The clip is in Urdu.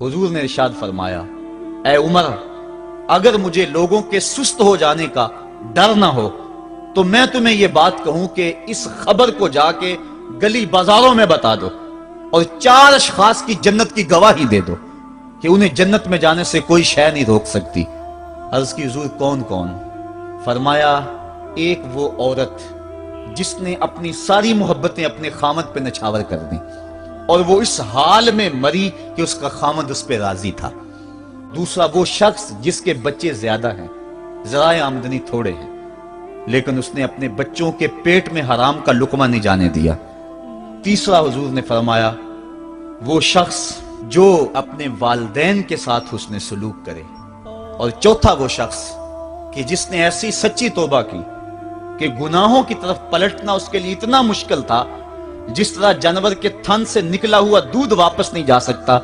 حضور نے ارشاد فرمایا، اے عمر، اگر مجھے لوگوں کے سست ہو جانے کا ڈر نہ ہو تو میں تمہیں یہ بات کہوں کہ اس خبر کو جا کے گلی بازاروں میں بتا دو اور 4 اشخاص کی جنت کی گواہی دے دو کہ انہیں جنت میں جانے سے کوئی شے نہیں روک سکتی۔ عرض کی حضور کون کون؟ فرمایا، ایک وہ عورت جس نے اپنی ساری محبتیں اپنے خامد پہ نچھاور کر دیں اور وہ اس حال میں مری کہ اس کا خامد اس پہ راضی تھا۔ دوسرا وہ شخص جس کے بچے زیادہ ہیں، ذرائع آمدنی تھوڑے ہیں، لیکن اس نے اپنے بچوں کے پیٹ میں حرام کا لقمہ نہیں جانے دیا۔ تیسرا حضور نے فرمایا، وہ شخص جو اپنے والدین کے ساتھ حسن سلوک کرے۔ اور چوتھا وہ شخص کہ جس نے ایسی سچی توبہ کی کہ گناہوں کی طرف پلٹنا اس کے لیے اتنا مشکل تھا، جس طرح جانور کے تھن سے نکلا ہوا دودھ واپس نہیں جا سکتا،